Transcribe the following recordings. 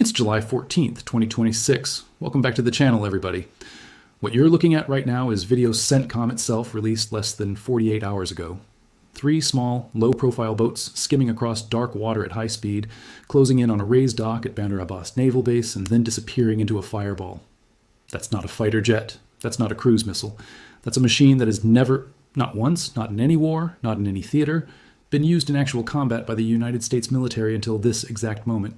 It's July 14th, 2026. Welcome back to the channel, everybody. What you're looking at right now is video CENTCOM itself, released less than 48 hours ago. 3 small, low-profile boats skimming across dark water at high speed, closing in on a raised dock at Bandar Abbas Naval Base, and then disappearing into a fireball. That's not a fighter jet. That's not a cruise missile. That's a machine that has never, not once, not in any war, not in any theater, been used in actual combat by the United States military until this exact moment.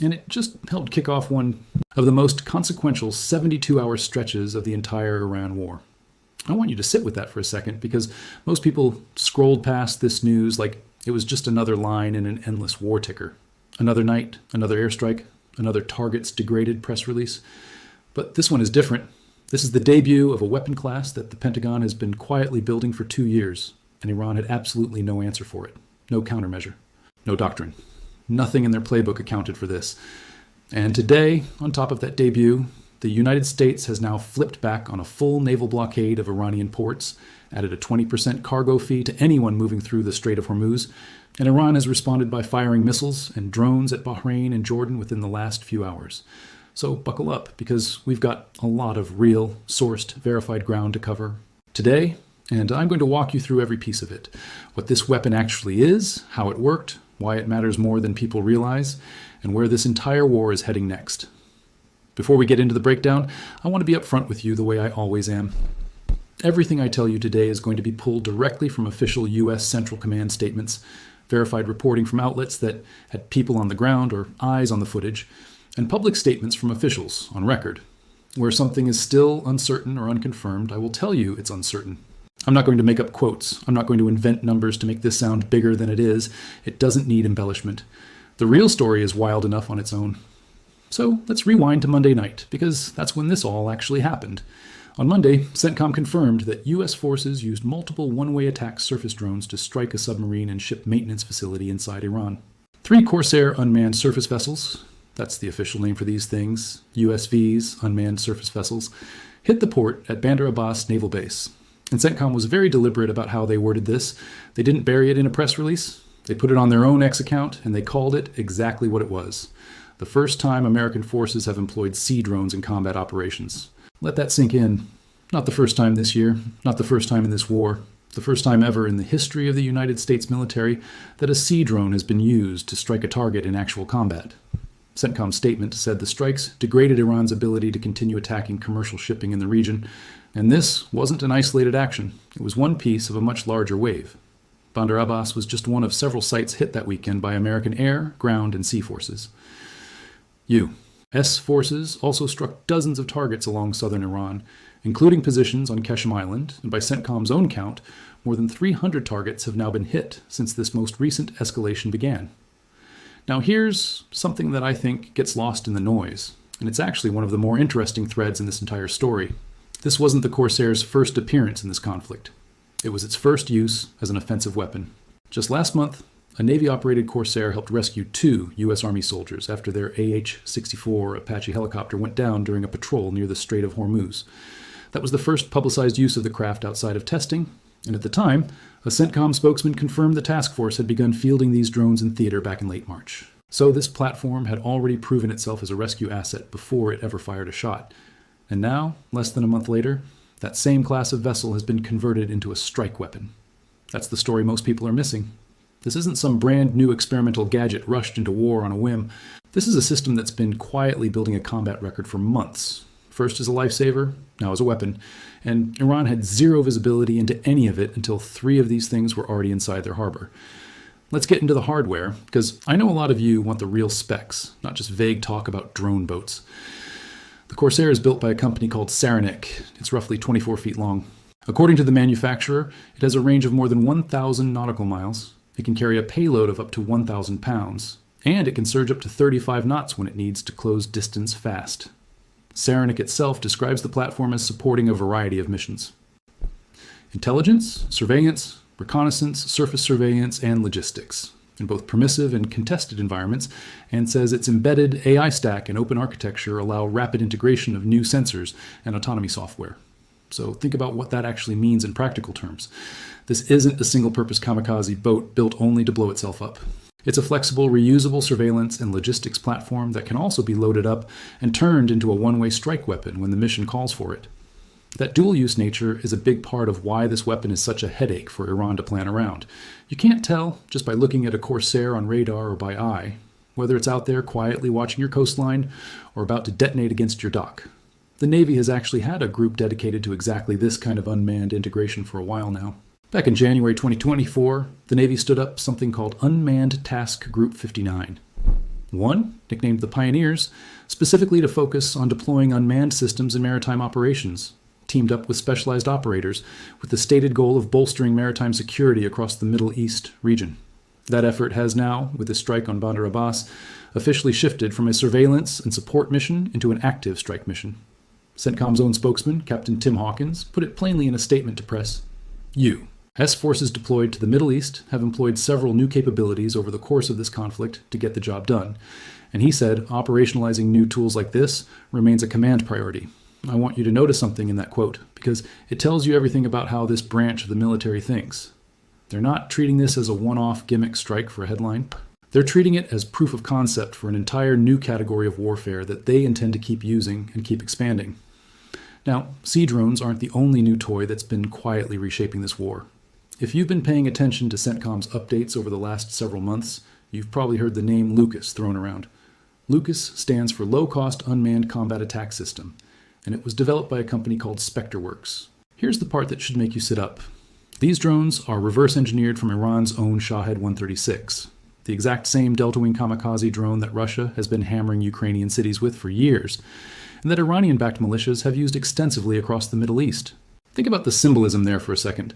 And it just helped kick off one of the most consequential 72-hour stretches of the entire Iran war. I want you to sit with that for a second, because most people scrolled past this news like it was just another line in an endless war ticker. Another night, another airstrike, another targets degraded press release. But this one is different. This is the debut of a weapon class that the Pentagon has been quietly building for 2 years, and Iran had absolutely no answer for it. No countermeasure. No doctrine. Nothing in their playbook accounted for this. And today, on top of that debut, the United States has now flipped back on a full naval blockade of Iranian ports, added a 20% cargo fee to anyone moving through the Strait of Hormuz, and Iran has responded by firing missiles and drones at Bahrain and Jordan within the last few hours. So buckle up, because we've got a lot of real, sourced, verified ground to cover today, and I'm going to walk you through every piece of it. What this weapon actually is, how it worked, why it matters more than people realize, and where this entire war is heading next. Before we get into the breakdown, I want to be upfront with you the way I always am. Everything I tell you today is going to be pulled directly from official U.S. Central Command statements, verified reporting from outlets that had people on the ground or eyes on the footage, and public statements from officials on record. Where something is still uncertain or unconfirmed, I will tell you it's uncertain. I'm not going to make up quotes. I'm not going to invent numbers to make this sound bigger than it is. It doesn't need embellishment. The real story is wild enough on its own. So let's rewind to Monday night, because that's when this all actually happened. On Monday, CENTCOM confirmed that U.S. forces used multiple one-way attack surface drones to strike a submarine and ship maintenance facility inside Iran. 3 Corsair unmanned surface vessels, that's the official name for these things, USVs, unmanned surface vessels, hit the port at Bandar Abbas Naval Base. And CENTCOM was very deliberate about how they worded this. They didn't bury it in a press release. They put it on their own X account, and they called it exactly what it was. The first time American forces have employed sea drones in combat operations. Let that sink in. Not the first time this year, not the first time in this war, the first time ever in the history of the United States military that a sea drone has been used to strike a target in actual combat. CENTCOM's statement said the strikes degraded Iran's ability to continue attacking commercial shipping in the region, and this wasn't an isolated action. It was one piece of a much larger wave. Bandar Abbas was just one of several sites hit that weekend by American air, ground, and sea forces. U.S. forces also struck dozens of targets along southern Iran, including positions on Qeshm Island, and by CENTCOM's own count, more than 300 targets have now been hit since this most recent escalation began. Now here's something that I think gets lost in the noise, and it's actually one of the more interesting threads in this entire story. This wasn't the Corsair's first appearance in this conflict. It was its first use as an offensive weapon. Just last month, a Navy-operated Corsair helped rescue 2 U.S. Army soldiers after their AH-64 Apache helicopter went down during a patrol near the Strait of Hormuz. That was the first publicized use of the craft outside of testing, and at the time, a CENTCOM spokesman confirmed the task force had begun fielding these drones in theater back in late March. So this platform had already proven itself as a rescue asset before it ever fired a shot. And now, less than a month later, that same class of vessel has been converted into a strike weapon. That's the story most people are missing. This isn't some brand new experimental gadget rushed into war on a whim. This is a system that's been quietly building a combat record for months. First as a lifesaver, now as a weapon. And Iran had zero visibility into any of it until 3 of these things were already inside their harbor. Let's get into the hardware, because I know a lot of you want the real specs, not just vague talk about drone boats. The Corsair is built by a company called Saranac. It's roughly 24 feet long. According to the manufacturer, it has a range of more than 1,000 nautical miles. It can carry a payload of up to 1,000 pounds, and it can surge up to 35 knots when it needs to close distance fast. Saranac itself describes the platform as supporting a variety of missions: intelligence, surveillance, reconnaissance, surface surveillance, and logistics, in both permissive and contested environments, and says its embedded AI stack and open architecture allow rapid integration of new sensors and autonomy software. So think about what that actually means in practical terms. This isn't a single-purpose kamikaze boat built only to blow itself up. It's a flexible, reusable surveillance and logistics platform that can also be loaded up and turned into a one-way strike weapon when the mission calls for it. That dual-use nature is a big part of why this weapon is such a headache for Iran to plan around. You can't tell, just by looking at a Corsair on radar or by eye, whether it's out there quietly watching your coastline or about to detonate against your dock. The Navy has actually had a group dedicated to exactly this kind of unmanned integration for a while now. Back in January 2024, the Navy stood up something called Unmanned Task Group 59. One, nicknamed the Pioneers, specifically to focus on deploying unmanned systems in maritime operations, teamed up with specialized operators with the stated goal of bolstering maritime security across the Middle East region. That effort has now, with the strike on Bandar Abbas, officially shifted from a surveillance and support mission into an active strike mission. CENTCOM's own spokesman, Captain Tim Hawkins, put it plainly in a statement to press. U.S. forces deployed to the Middle East have employed several new capabilities over the course of this conflict to get the job done. And he said operationalizing new tools like this remains a command priority. I want you to notice something in that quote, because it tells you everything about how this branch of the military thinks. They're not treating this as a one-off gimmick strike for a headline. They're treating it as proof of concept for an entire new category of warfare that they intend to keep using and keep expanding. Now, sea drones aren't the only new toy that's been quietly reshaping this war. If you've been paying attention to CENTCOM's updates over the last several months, you've probably heard the name LUCAS thrown around. LUCAS stands for Low Cost Unmanned Combat Attack System, and it was developed by a company called SpectreWorks. Here's the part that should make you sit up. These drones are reverse engineered from Iran's own Shahed 136, the exact same Delta-Wing kamikaze drone that Russia has been hammering Ukrainian cities with for years, and that Iranian-backed militias have used extensively across the Middle East. Think about the symbolism there for a second.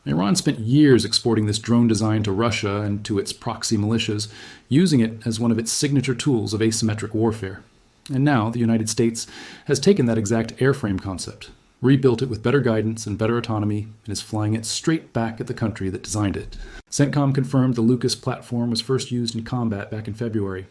Iran spent years exporting this drone design to Russia and to its proxy militias, using it as one of its signature tools of asymmetric warfare. And now the United States has taken that exact airframe concept, rebuilt it with better guidance and better autonomy, and is flying it straight back at the country that designed it. CENTCOM confirmed the LUCAS platform was first used in combat back in February,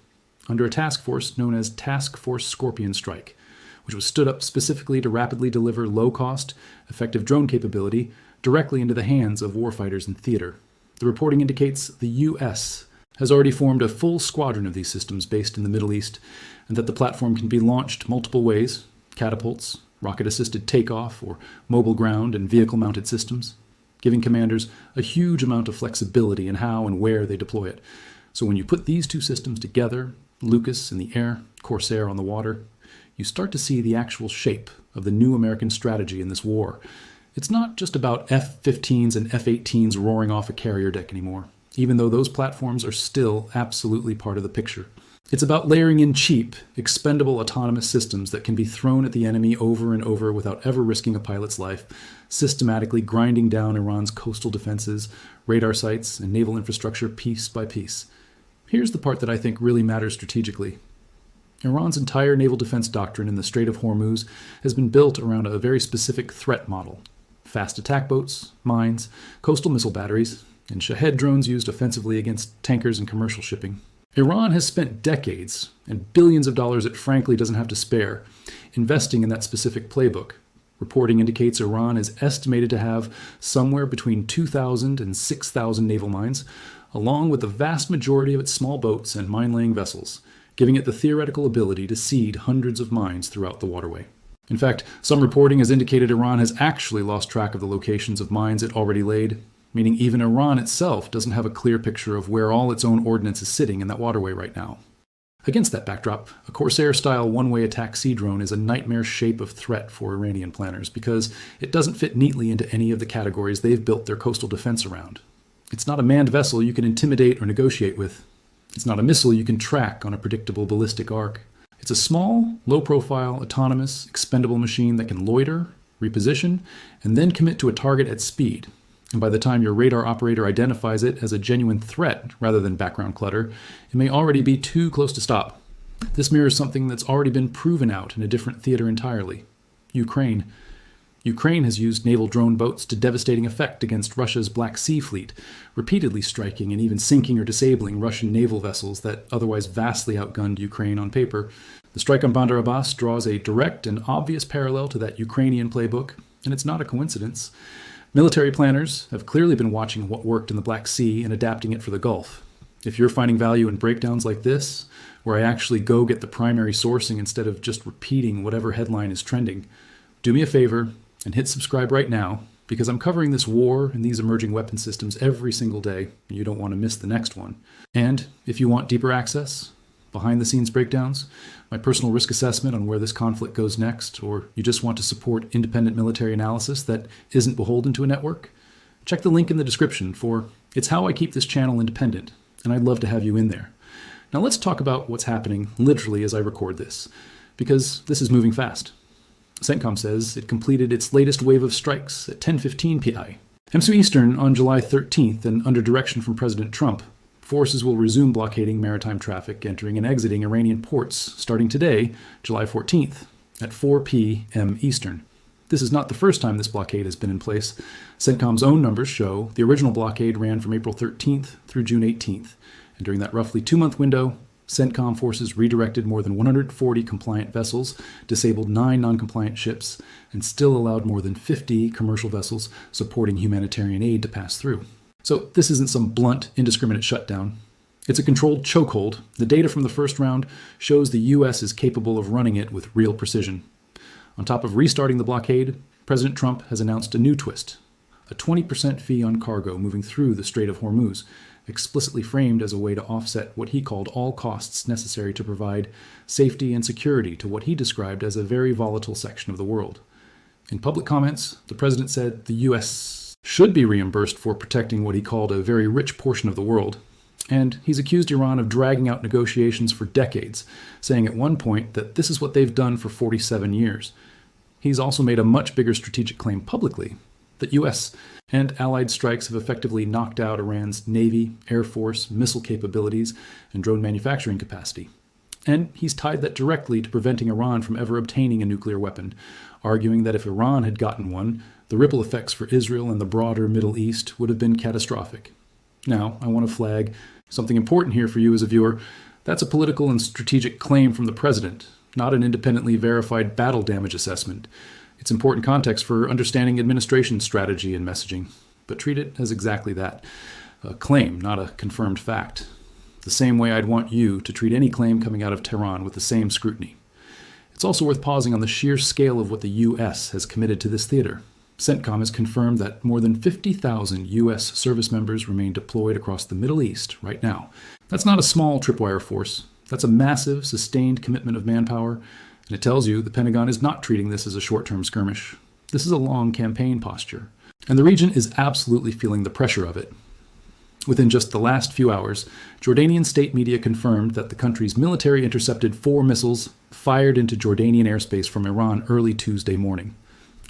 under a task force known as Task Force Scorpion Strike, which was stood up specifically to rapidly deliver low-cost, effective drone capability directly into the hands of warfighters in theater. The reporting indicates the U.S. has already formed a full squadron of these systems based in the Middle East, and that the platform can be launched multiple ways: catapults, rocket-assisted takeoff, or mobile ground and vehicle-mounted systems, giving commanders a huge amount of flexibility in how and where they deploy it. So when you put these two systems together, LUCAS in the air, Corsair on the water, you start to see the actual shape of the new American strategy in this war. It's not just about F-15s and F-18s roaring off a carrier deck anymore, even though those platforms are still absolutely part of the picture. It's about layering in cheap, expendable autonomous systems that can be thrown at the enemy over and over without ever risking a pilot's life, systematically grinding down Iran's coastal defenses, radar sites, and naval infrastructure piece by piece. Here's the part that I think really matters strategically. Iran's entire naval defense doctrine in the Strait of Hormuz has been built around a very specific threat model: fast attack boats, mines, coastal missile batteries, and Shahed drones used offensively against tankers and commercial shipping. Iran has spent decades, and billions of dollars it frankly doesn't have to spare, investing in that specific playbook. Reporting indicates Iran is estimated to have somewhere between 2,000 and 6,000 naval mines, along with the vast majority of its small boats and mine-laying vessels, giving it the theoretical ability to seed hundreds of mines throughout the waterway. In fact, some reporting has indicated Iran has actually lost track of the locations of mines it already laid, meaning even Iran itself doesn't have a clear picture of where all its own ordnance is sitting in that waterway right now. Against that backdrop, a Corsair-style one-way attack sea drone is a nightmare shape of threat for Iranian planners because it doesn't fit neatly into any of the categories they've built their coastal defense around. It's not a manned vessel you can intimidate or negotiate with. It's not a missile you can track on a predictable ballistic arc. It's a small, low-profile, autonomous, expendable machine that can loiter, reposition, and then commit to a target at speed. And by the time your radar operator identifies it as a genuine threat rather than background clutter, it may already be too close to stop. This mirrors something that's already been proven out in a different theater entirely: Ukraine. Ukraine has used naval drone boats to devastating effect against Russia's Black Sea fleet, repeatedly striking and even sinking or disabling Russian naval vessels that otherwise vastly outgunned Ukraine on paper. The strike on Bandar Abbas draws a direct and obvious parallel to that Ukrainian playbook, and it's not a coincidence. Military planners have clearly been watching what worked in the Black Sea and adapting it for the Gulf. If you're finding value in breakdowns like this, where I actually go get the primary sourcing instead of just repeating whatever headline is trending, do me a favor and hit subscribe right now, because I'm covering this war and these emerging weapon systems every single day, and you don't want to miss the next one. And if you want deeper access, behind-the-scenes breakdowns, my personal risk assessment on where this conflict goes next, or you just want to support independent military analysis that isn't beholden to a network, check the link in the description, for it's how I keep this channel independent, and I'd love to have you in there. Now let's talk about what's happening literally as I record this, because this is moving fast. CENTCOM says it completed its latest wave of strikes at 10:15 p.m. EMSU Eastern on July 13th, and under direction from President Trump, forces will resume blockading maritime traffic entering and exiting Iranian ports starting today, July 14th, at 4 p.m. Eastern. This is not the first time this blockade has been in place. CENTCOM's own numbers show the original blockade ran from April 13th through June 18th, and during that roughly 2-month window, CENTCOM forces redirected more than 140 compliant vessels, disabled 9 non-compliant ships, and still allowed more than 50 commercial vessels supporting humanitarian aid to pass through. So this isn't some blunt, indiscriminate shutdown. It's a controlled chokehold. The data from the first round shows the U.S. is capable of running it with real precision. On top of restarting the blockade, President Trump has announced a new twist, a 20% fee on cargo moving through the Strait of Hormuz, explicitly framed as a way to offset what he called all costs necessary to provide safety and security to what he described as a very volatile section of the world. In public comments, the president said the U.S. should be reimbursed for protecting what he called a very rich portion of the world, and he's accused Iran of dragging out negotiations for decades, saying at one point that this is what they've done for 47 years. He's also made a much bigger strategic claim publicly, that U.S. and allied strikes have effectively knocked out Iran's Navy, Air Force, missile capabilities, and drone manufacturing capacity. And he's tied that directly to preventing Iran from ever obtaining a nuclear weapon, arguing that if Iran had gotten one, the ripple effects for Israel and the broader Middle East would have been catastrophic. Now, I want to flag something important here for you as a viewer. That's a political and strategic claim from the president, not an independently verified battle damage assessment. It's important context for understanding administration strategy and messaging, but treat it as exactly that, a claim, not a confirmed fact. The same way I'd want you to treat any claim coming out of Tehran with the same scrutiny. It's also worth pausing on the sheer scale of what the U.S. has committed to this theater. CENTCOM has confirmed that more than 50,000 U.S. service members remain deployed across the Middle East right now. That's not a small tripwire force. That's a massive, sustained commitment of manpower, and it tells you the Pentagon is not treating this as a short-term skirmish. This is a long campaign posture. And the region is absolutely feeling the pressure of it. Within just the last few hours, Jordanian state media confirmed that the country's military intercepted 4 missiles fired into Jordanian airspace from Iran early Tuesday morning.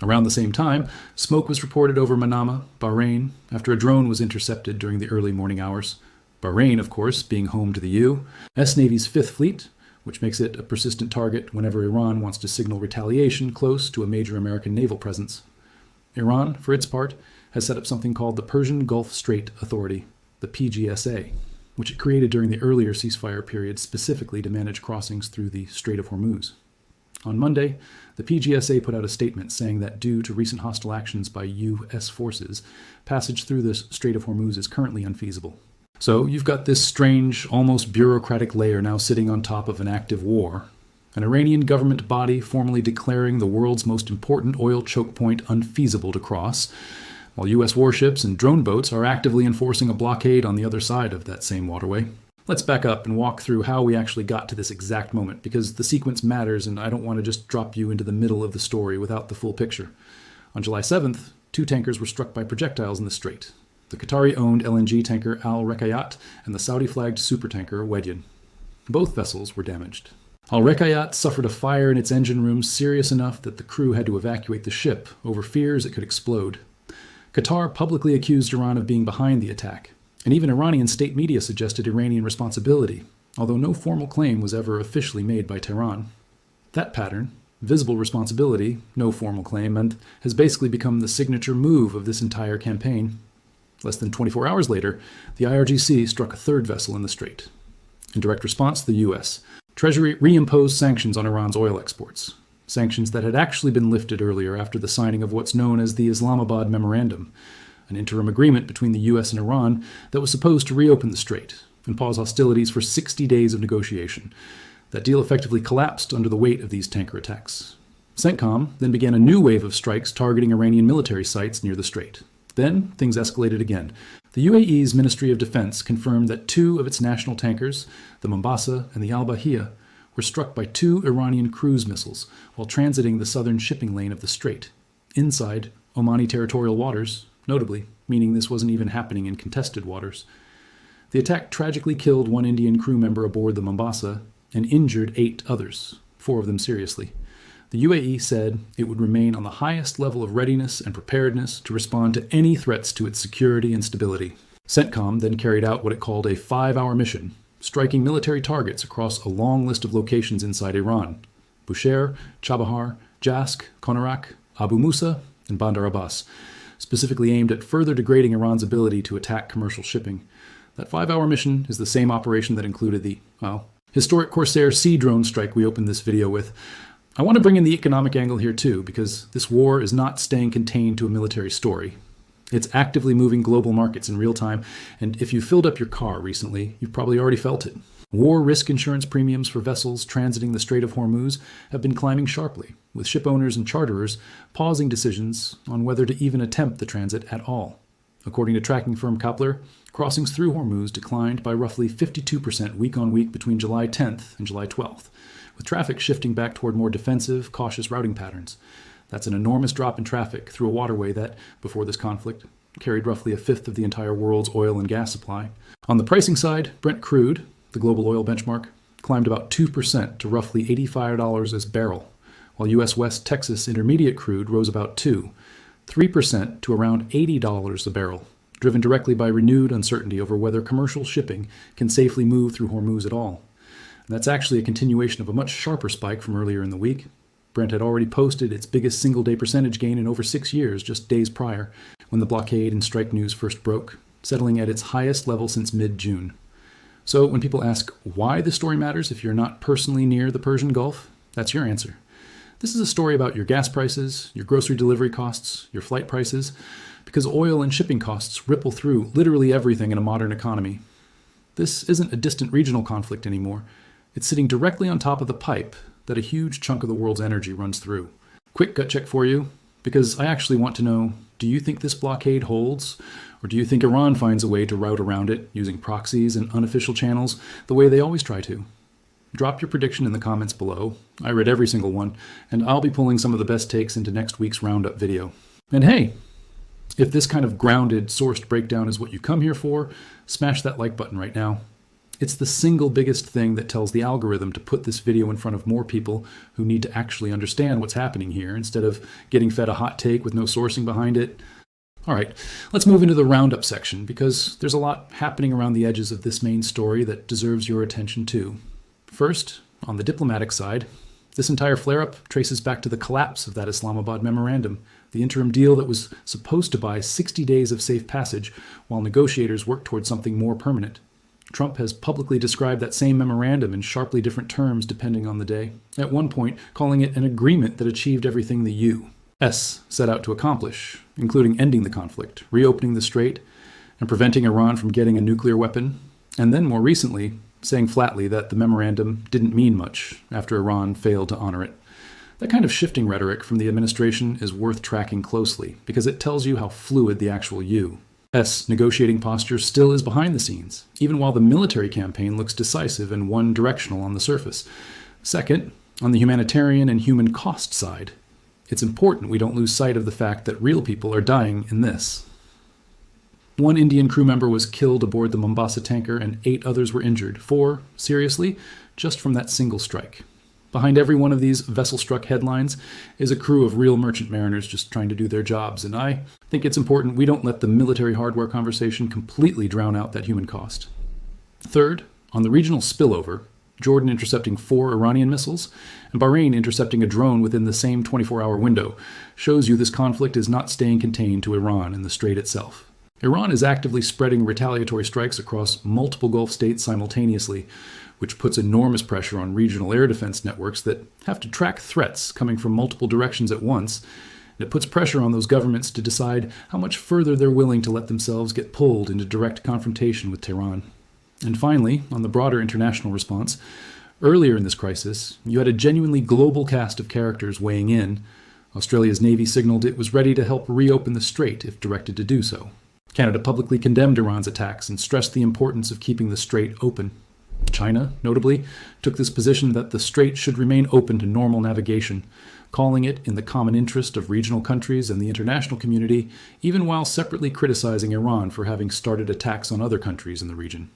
Around the same time, smoke was reported over Manama, Bahrain, after a drone was intercepted during the early morning hours. Bahrain, of course, being home to the U.S. Navy's 5th Fleet, which makes it a persistent target whenever Iran wants to signal retaliation close to a major American naval presence. Iran, for its part, has set up something called the Persian Gulf Strait Authority, the PGSA, which it created during the earlier ceasefire period specifically to manage crossings through the Strait of Hormuz. On Monday, the PGSA put out a statement saying that due to recent hostile actions by U.S. forces, passage through the Strait of Hormuz is currently unfeasible. So you've got this strange, almost bureaucratic layer now sitting on top of an active war, an Iranian government body formally declaring the world's most important oil choke point unfeasible to cross, while U.S. warships and drone boats are actively enforcing a blockade on the other side of that same waterway. Let's back up and walk through how we actually got to this exact moment, because the sequence matters and I don't want to just drop you into the middle of the story without the full picture. On July 7th, 2 tankers were struck by projectiles in the strait. The Qatari-owned LNG tanker Al Rekayat and the Saudi-flagged supertanker Wedyan. Both vessels were damaged. Al Rekayat suffered a fire in its engine room serious enough that the crew had to evacuate the ship over fears it could explode. Qatar publicly accused Iran of being behind the attack, and even Iranian state media suggested Iranian responsibility, although no formal claim was ever officially made by Tehran. That pattern, visible responsibility, no formal claim, and has basically become the signature move of this entire campaign. Less than 24 hours later, the IRGC struck a 3rd vessel in the strait. In direct response, the U.S. Treasury reimposed sanctions on Iran's oil exports, sanctions that had actually been lifted earlier after the signing of what's known as the Islamabad Memorandum, an interim agreement between the U.S. and Iran that was supposed to reopen the strait, and pause hostilities for 60 days of negotiation. That deal effectively collapsed under the weight of these tanker attacks. CENTCOM then began a new wave of strikes targeting Iranian military sites near the strait. Then things escalated again. The UAE's Ministry of Defense confirmed that 2 of its national tankers, the Mombasa and the Al Bahia, were struck by 2 Iranian cruise missiles while transiting the southern shipping lane of the strait, inside Omani territorial waters, notably, meaning this wasn't even happening in contested waters. The attack tragically killed 1 Indian crew member aboard the Mombasa and injured 8 others, 4 of them seriously. The UAE said it would remain on the highest level of readiness and preparedness to respond to any threats to its security and stability. CENTCOM then carried out what it called a 5-hour mission, striking military targets across a long list of locations inside Iran: Bushehr, Chabahar, Jask, Konarak, Abu Musa, and Bandar Abbas, specifically aimed at further degrading Iran's ability to attack commercial shipping. That 5-hour mission is the same operation that included the, historic Corsair sea drone strike we opened this video with. I want to bring in the economic angle here too, because this war is not staying contained to a military story. It's actively moving global markets in real time, and if you filled up your car recently, you've probably already felt it. War risk insurance premiums for vessels transiting the Strait of Hormuz have been climbing sharply, with ship owners and charterers pausing decisions on whether to even attempt the transit at all. According to tracking firm Kepler, crossings through Hormuz declined by roughly 52% week-on-week between July 10th and July 12th, with traffic shifting back toward more defensive, cautious routing patterns. That's an enormous drop in traffic through a waterway that, before this conflict, carried roughly 1/5 of the entire world's oil and gas supply. On the pricing side, Brent crude, the global oil benchmark, climbed about 2% to roughly $85 a barrel, while U.S. West Texas Intermediate crude rose about 3% to around $80 a barrel, driven directly by renewed uncertainty over whether commercial shipping can safely move through Hormuz at all. And that's actually a continuation of a much sharper spike from earlier in the week. Brent had already posted its biggest single-day percentage gain in over 6 years just days prior, when the blockade and strike news first broke, settling at its highest level since mid-June. So when people ask why this story matters if you're not personally near the Persian Gulf, that's your answer. This is a story about your gas prices, your grocery delivery costs, your flight prices, because oil and shipping costs ripple through literally everything in a modern economy. This isn't a distant regional conflict anymore. It's sitting directly on top of the pipe that a huge chunk of the world's energy runs through. Quick gut check for you, because I actually want to know, do you think this blockade holds? Or do you think Iran finds a way to route around it using proxies and unofficial channels the way they always try to? Drop your prediction in the comments below. I read every single one, and I'll be pulling some of the best takes into next week's roundup video. And hey, if this kind of grounded, sourced breakdown is what you come here for, smash that like button right now. It's the single biggest thing that tells the algorithm to put this video in front of more people who need to actually understand what's happening here instead of getting fed a hot take with no sourcing behind it. All right, let's move into the roundup section because there's a lot happening around the edges of this main story that deserves your attention too. First, on the diplomatic side, this entire flare-up traces back to the collapse of that Islamabad memorandum, the interim deal that was supposed to buy 60 days of safe passage while negotiators worked towards something more permanent. Trump has publicly described that same memorandum in sharply different terms depending on the day, at one point calling it an agreement that achieved everything the U.S. set out to accomplish, including ending the conflict, reopening the strait, and preventing Iran from getting a nuclear weapon, and then more recently, saying flatly that the memorandum didn't mean much after Iran failed to honor it. That kind of shifting rhetoric from the administration is worth tracking closely because it tells you how fluid the actual U.S. negotiating posture still is behind the scenes, even while the military campaign looks decisive and one-directional on the surface. Second, on the humanitarian and human cost side, it's important we don't lose sight of the fact that real people are dying in this. 1 Indian crew member was killed aboard the Mombasa tanker and 8 others were injured, 4 seriously, just from that single strike. Behind every one of these vessel-struck headlines is a crew of real merchant mariners just trying to do their jobs, and I think it's important we don't let the military hardware conversation completely drown out that human cost. Third, on the regional spillover, Jordan intercepting 4 Iranian missiles, and Bahrain intercepting a drone within the same 24-hour window, shows you this conflict is not staying contained to Iran and the strait itself. Iran is actively spreading retaliatory strikes across multiple Gulf states simultaneously, which puts enormous pressure on regional air defense networks that have to track threats coming from multiple directions at once, and it puts pressure on those governments to decide how much further they're willing to let themselves get pulled into direct confrontation with Tehran. And finally, on the broader international response, earlier in this crisis, you had a genuinely global cast of characters weighing in. Australia's Navy signaled it was ready to help reopen the strait if directed to do so. Canada publicly condemned Iran's attacks and stressed the importance of keeping the strait open. China, notably, took this position that the strait should remain open to normal navigation, calling it in the common interest of regional countries and the international community, even while separately criticizing Iran for having started attacks on other countries in the region.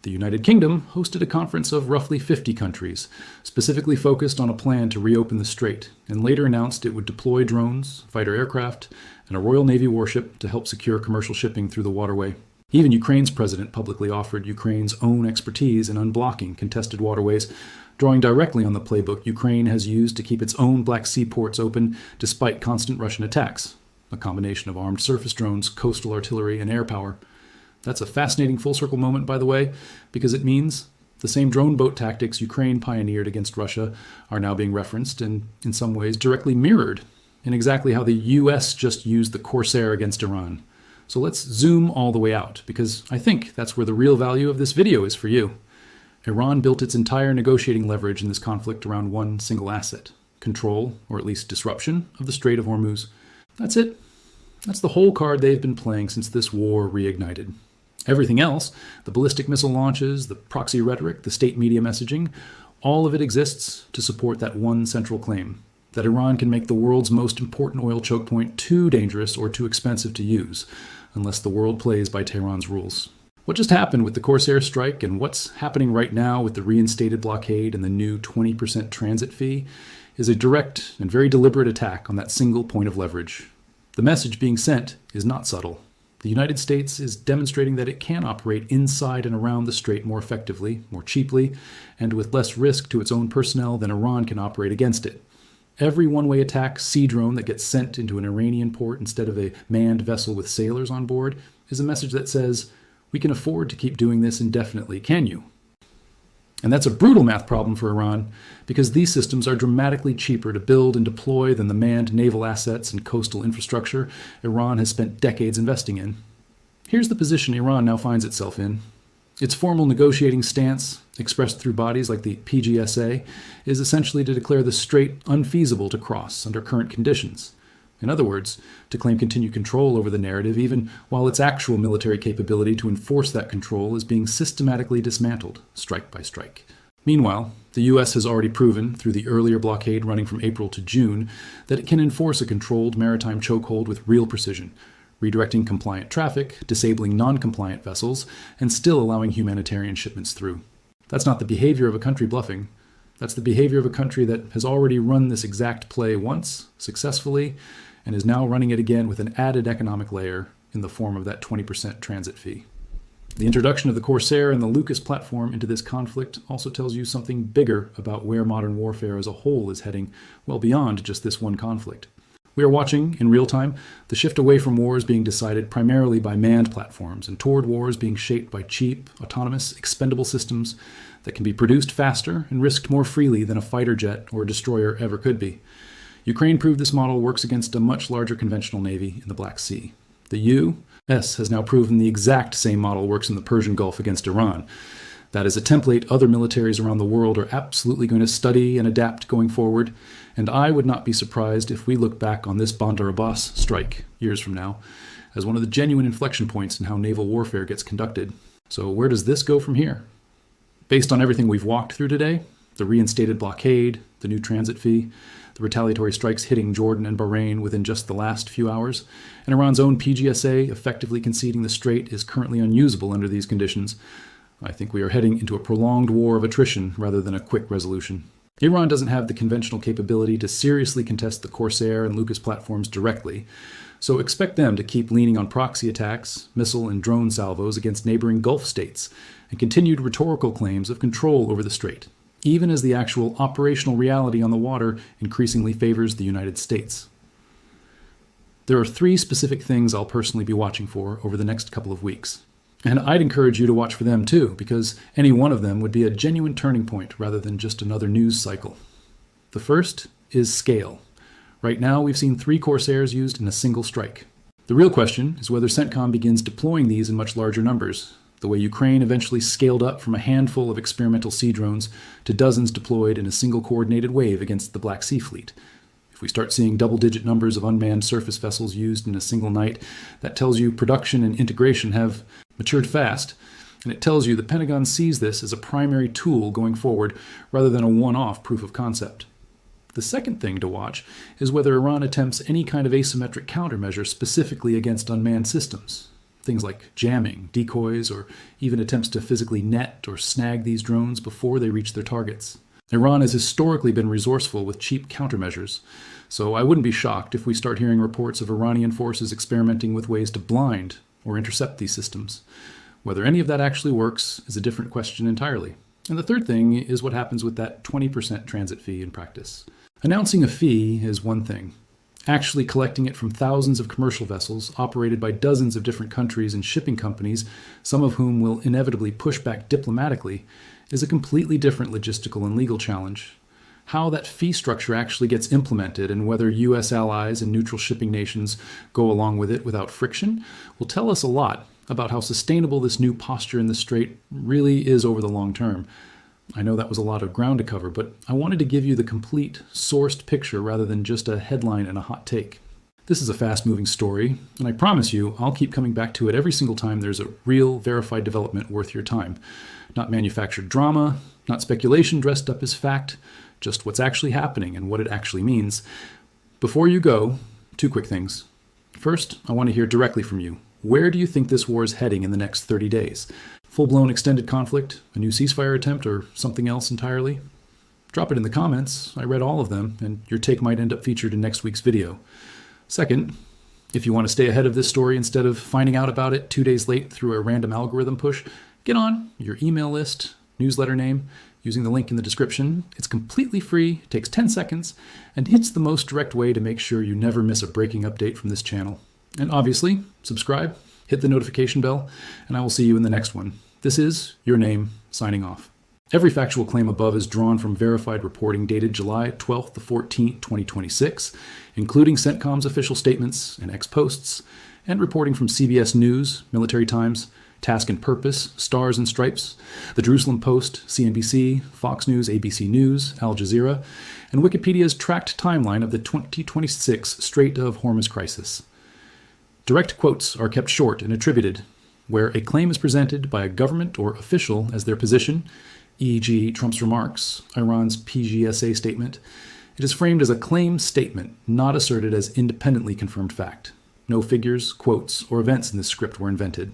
The United Kingdom hosted a conference of roughly 50 countries, specifically focused on a plan to reopen the strait, and later announced it would deploy drones, fighter aircraft, and a Royal Navy warship to help secure commercial shipping through the waterway. Even Ukraine's president publicly offered Ukraine's own expertise in unblocking contested waterways, drawing directly on the playbook Ukraine has used to keep its own Black Sea ports open despite constant Russian attacks, a combination of armed surface drones, coastal artillery, and air power. That's a fascinating full-circle moment, by the way, because it means the same drone boat tactics Ukraine pioneered against Russia are now being referenced and, in some ways, directly mirrored in exactly how the US just used the Corsair against Iran. So let's zoom all the way out, because I think that's where the real value of this video is for you. Iran built its entire negotiating leverage in this conflict around one single asset: control, or at least disruption, of the Strait of Hormuz. That's it. That's the whole card they've been playing since this war reignited. Everything else, the ballistic missile launches, the proxy rhetoric, the state media messaging, all of it exists to support that one central claim: that Iran can make the world's most important oil choke point too dangerous or too expensive to use, unless the world plays by Tehran's rules. What just happened with the Corsair strike and what's happening right now with the reinstated blockade and the new 20% transit fee is a direct and very deliberate attack on that single point of leverage. The message being sent is not subtle. The United States is demonstrating that it can operate inside and around the strait more effectively, more cheaply, and with less risk to its own personnel than Iran can operate against it. Every one-way attack sea drone that gets sent into an Iranian port instead of a manned vessel with sailors on board is a message that says, we can afford to keep doing this indefinitely, can you? And that's a brutal math problem for Iran, because these systems are dramatically cheaper to build and deploy than the manned naval assets and coastal infrastructure Iran has spent decades investing in. Here's the position Iran now finds itself in. Its formal negotiating stance, expressed through bodies like the PGSA, is essentially to declare the strait unfeasible to cross under current conditions. In other words, to claim continued control over the narrative even while its actual military capability to enforce that control is being systematically dismantled, strike by strike. Meanwhile, the US has already proven, through the earlier blockade running from April to June, that it can enforce a controlled maritime chokehold with real precision, redirecting compliant traffic, disabling non-compliant vessels, and still allowing humanitarian shipments through. That's not the behavior of a country bluffing. That's the behavior of a country that has already run this exact play once, successfully, and is now running it again with an added economic layer in the form of that 20% transit fee. The introduction of the Corsair and the Lucas platform into this conflict also tells you something bigger about where modern warfare as a whole is heading, well beyond just this one conflict. We are watching, in real time, the shift away from wars being decided primarily by manned platforms and toward wars being shaped by cheap, autonomous, expendable systems that can be produced faster and risked more freely than a fighter jet or a destroyer ever could be. Ukraine proved this model works against a much larger conventional navy in the Black Sea. The U.S. has now proven the exact same model works in the Persian Gulf against Iran. That is a template other militaries around the world are absolutely going to study and adapt going forward, and I would not be surprised if we look back on this Bandar Abbas strike years from now as one of the genuine inflection points in how naval warfare gets conducted. So where does this go from here? Based on everything we've walked through today, the reinstated blockade, the new transit fee, the retaliatory strikes hitting Jordan and Bahrain within just the last few hours, and Iran's own PGSA effectively conceding the strait is currently unusable under these conditions, I think we are heading into a prolonged war of attrition rather than a quick resolution. Iran doesn't have the conventional capability to seriously contest the Corsair and Lucas platforms directly, so expect them to keep leaning on proxy attacks, missile and drone salvos against neighboring Gulf states, and continued rhetorical claims of control over the strait, even as the actual operational reality on the water increasingly favors the United States. There are 3 specific things I'll personally be watching for over the next couple of weeks. And I'd encourage you to watch for them too, because any one of them would be a genuine turning point rather than just another news cycle. The first is scale. Right now, we've seen 3 Corsairs used in a single strike. The real question is whether CENTCOM begins deploying these in much larger numbers. the way Ukraine eventually scaled up from a handful of experimental sea drones to dozens deployed in a single coordinated wave against the Black Sea Fleet. If we start seeing double-digit numbers of unmanned surface vessels used in a single night, that tells you production and integration have matured fast, and it tells you the Pentagon sees this as a primary tool going forward rather than a one-off proof of concept. The second thing to watch is whether Iran attempts any kind of asymmetric countermeasure specifically against unmanned systems. Things like jamming, decoys, or even attempts to physically net or snag these drones before they reach their targets. Iran has historically been resourceful with cheap countermeasures, so I wouldn't be shocked if we start hearing reports of Iranian forces experimenting with ways to blind or intercept these systems. Whether any of that actually works is a different question entirely. And the third thing is what happens with that 20% transit fee in practice. Announcing a fee is one thing. Actually collecting it from thousands of commercial vessels operated by dozens of different countries and shipping companies, some of whom will inevitably push back diplomatically, is a completely different logistical and legal challenge. How that fee structure actually gets implemented and whether U.S. allies and neutral shipping nations go along with it without friction will tell us a lot about how sustainable this new posture in the Strait really is over the long term. I know that was a lot of ground to cover, but I wanted to give you the complete, sourced picture rather than just a headline and a hot take. This is a fast-moving story, and I promise you I'll keep coming back to it every single time there's a real, verified development worth your time. Not manufactured drama, not speculation dressed up as fact, just what's actually happening and what it actually means. Before you go, two quick things. First, I want to hear directly from you. Where do you think this war is heading in the next 30 days? Full-blown extended conflict, a new ceasefire attempt, or something else entirely? Drop it in the comments. I read all of them, and your take might end up featured in next week's video. Second, if you want to stay ahead of this story instead of finding out about it 2 days late through a random algorithm push, get on your email list, newsletter name, using the link in the description. It's completely free, takes 10 seconds, and it's the most direct way to make sure you never miss a breaking update from this channel. And obviously, subscribe, hit the notification bell, and I will see you in the next one. This is Your Name, signing off. Every factual claim above is drawn from verified reporting dated July 12th to 14th, 2026, including CENTCOM's official statements and ex-posts, and reporting from CBS News, Military Times, Task and Purpose, Stars and Stripes, the Jerusalem Post, CNBC, Fox News, ABC News, Al Jazeera, and Wikipedia's tracked timeline of the 2026 Strait of Hormuz crisis. Direct quotes are kept short and attributed. Where a claim is presented by a government or official as their position, e.g. Trump's remarks, Iran's PGSA statement, it is framed as a claim statement, not asserted as independently confirmed fact. No figures, quotes, or events in this script were invented.